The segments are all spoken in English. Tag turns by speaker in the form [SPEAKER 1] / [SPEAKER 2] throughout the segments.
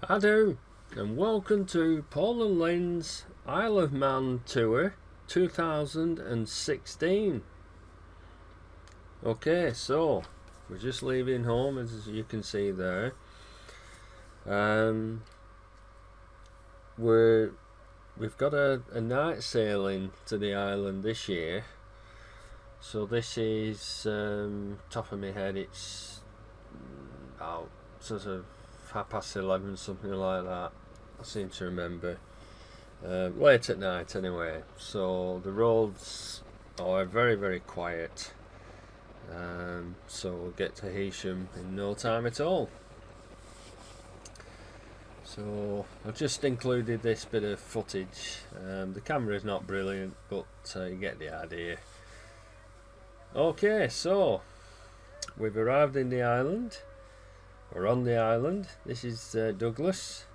[SPEAKER 1] I do, and welcome to Paul and Lynn's Isle of Man tour 2016. Okay, so we're just leaving home, as you can see there. We've got a night sailing to the island this year. So this is top of my head, it's about sort of 11:30, something like that. I seem to remember. Late at night anyway. So the roads are very quiet. So we'll get to Heysham in no time at all. So I've just included this bit of footage. The camera is not brilliant, but you get the idea. Okay, so we've arrived in the island. We're on the island. This is Douglas.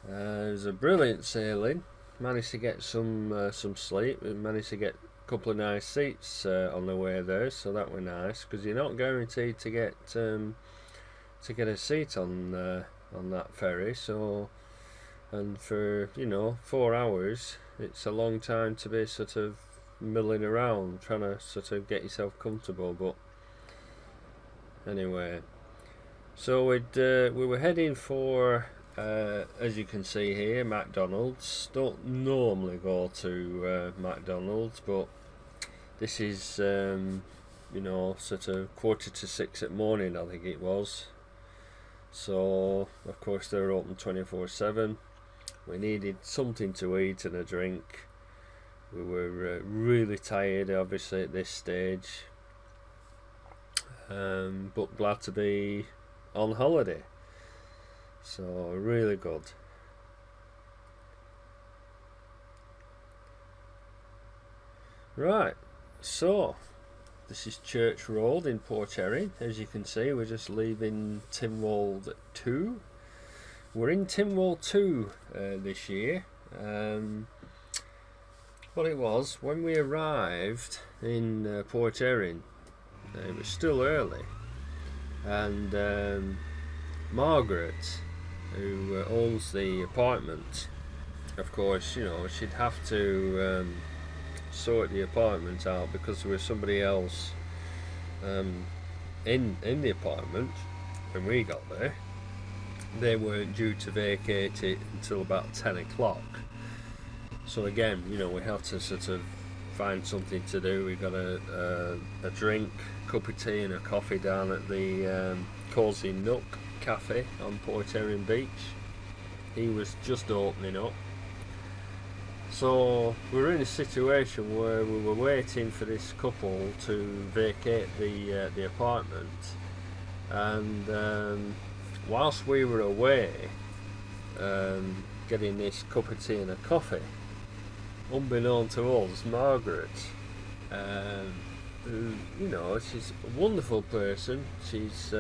[SPEAKER 1] It was a brilliant sailing. Managed to get some sleep. We managed to get a couple of nice seats on the way there, so that were nice, because you're not guaranteed to get a seat on that ferry. So, and for 4 hours, it's a long time to be sort of milling around trying to sort of get yourself comfortable. But anyway, so we were heading for as you can see here, McDonald's. Don't normally go to McDonald's, but this is sort of 5:45 at morning, I think it was. So of course they're open 24/7. We needed something to eat and a drink. We were really tired, obviously, at this stage, but glad to be on holiday. So really good. Right, so this is Church Road in Port Erin. As you can see, we're just leaving Tynwald 2. We're in Tynwald 2 this year. What it was, when we arrived in Port Erin, it was still early, and Margaret, who owns the apartment, of course, she'd have to sort the apartment out, because there was somebody else in the apartment when we got there. They weren't due to vacate it until about 10 o'clock. So again, we have to sort of find something to do. We got a drink, cup of tea and a coffee down at the Cozy Nook Cafe on Port Erin Beach. He was just opening up. So we were in a situation where we were waiting for this couple to vacate the apartment, and whilst we were away getting this cup of tea and a coffee, unbeknown to us, Margaret, who, she's a wonderful person. She's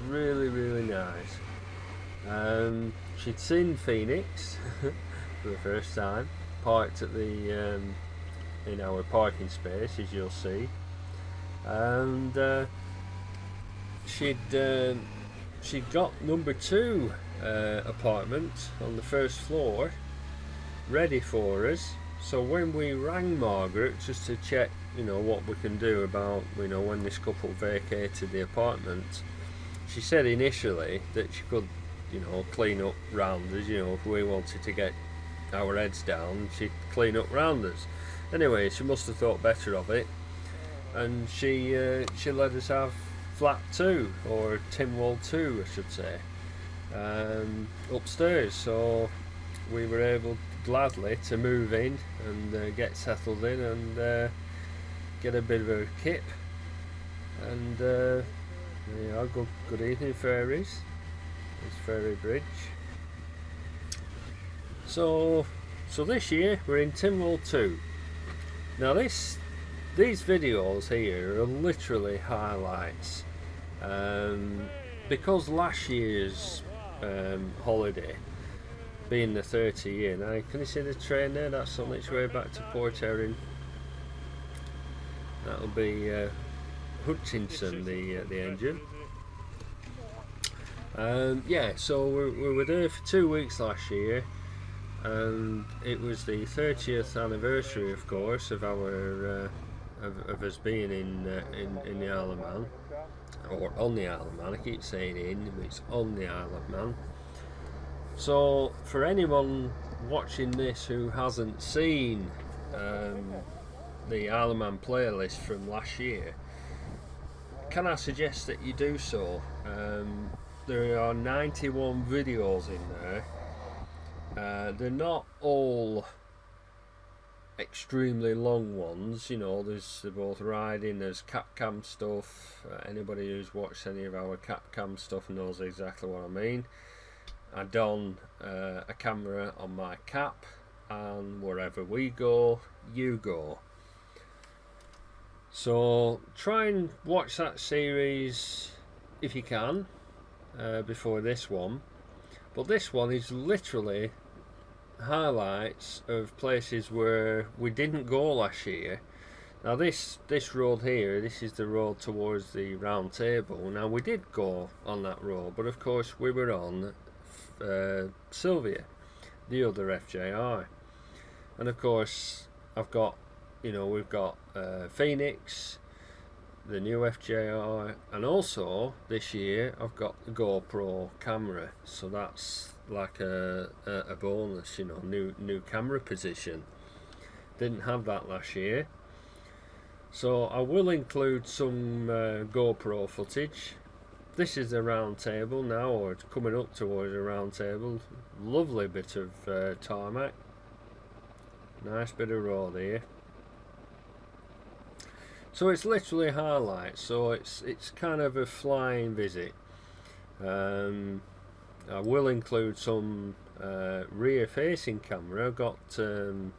[SPEAKER 1] really nice. She'd seen Phoenix for the first time, parked at the in our parking space, as you'll see, and she'd got number 2 apartment on the first floor ready for us. So when we rang Margaret just to check what we can do about when this couple vacated the apartment, she said initially that she could clean up round us. If we wanted to get our heads down, she'd clean up round us. Anyway, she must have thought better of it, and she let us have flat 2, or Tynwald 2 I should say, upstairs. So we were able gladly to move in and get settled in and get a bit of a kip. And good evening, ferries. It's Ferry Bridge. So this year we're in Tynwald 2. Now these videos here are literally highlights, because last year's holiday, being the 30th year. Now can you see the train there? That's on its way back to Port Erin. That'll be Hutchinson, the engine. Yeah, so we were there for 2 weeks last year, and it was the 30th anniversary, of course, of our of us being in the Isle of Man, or on the Isle of Man. I keep saying in, but it's on the Isle of Man. So for anyone watching this who hasn't seen the Isle of Man playlist from last year, can I suggest that you do so? There are 91 videos in there. They're not all extremely long ones, you know. There's both riding, there's CapCam stuff. Anybody who's watched any of our CapCam stuff knows exactly what I mean. I don a camera on my cap, and wherever we go, you go. So try and watch that series if you can before this one. But this one is literally highlights of places where we didn't go last year. Now this road here, this is the road towards the round table. Now we did go on that road, but of course we were on Sylvia, the other FJR, and of course I've got, we've got Phoenix, the new FJR, and also this year I've got the GoPro camera, so that's like a bonus, new camera position. Didn't have that last year, so I will include some GoPro footage. This is the round table now, or it's coming up towards the round table. Lovely bit of tarmac, nice bit of road here. So it's literally highlights, so it's kind of a flying visit. I will include some rear facing camera. I've got 2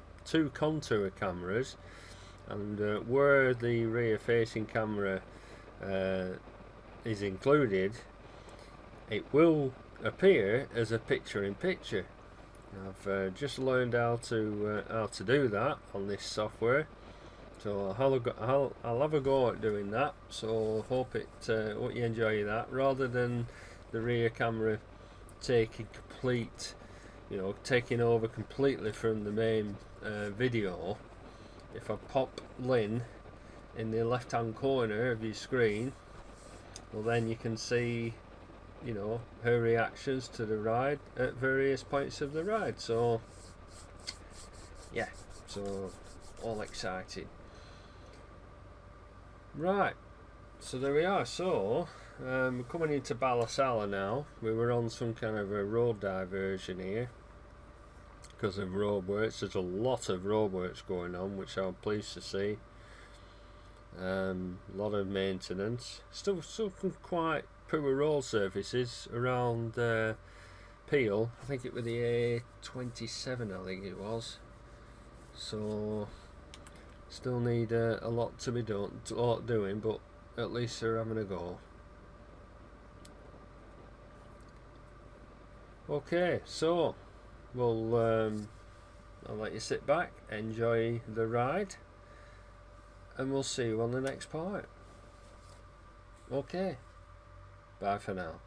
[SPEAKER 1] contour cameras, and where the rear facing camera is included, it will appear as a picture-in-picture. I've just learned how to do that on this software, so I'll have a go at doing that. So hope you enjoy that, rather than the rear camera taking over completely from the main video. If I pop Lynn in the left hand corner of your screen, well, then you can see her reactions to the ride at various points of the ride. So yeah, so all exciting. Right, so there we are. So we're coming into Ballasalla now. We were on some kind of a road diversion here because of roadworks. There's a lot of roadworks going on, which I'm pleased to see. A lot of maintenance. Still some quite poor road surfaces around Peel. I think it was the A27, I think it was. So still need a lot to be done, doing, but at least they're having a go. Okay, so we'll I'll let you sit back, enjoy the ride, and we'll see you on the next part. Okay, bye for now.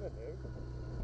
[SPEAKER 2] never knew.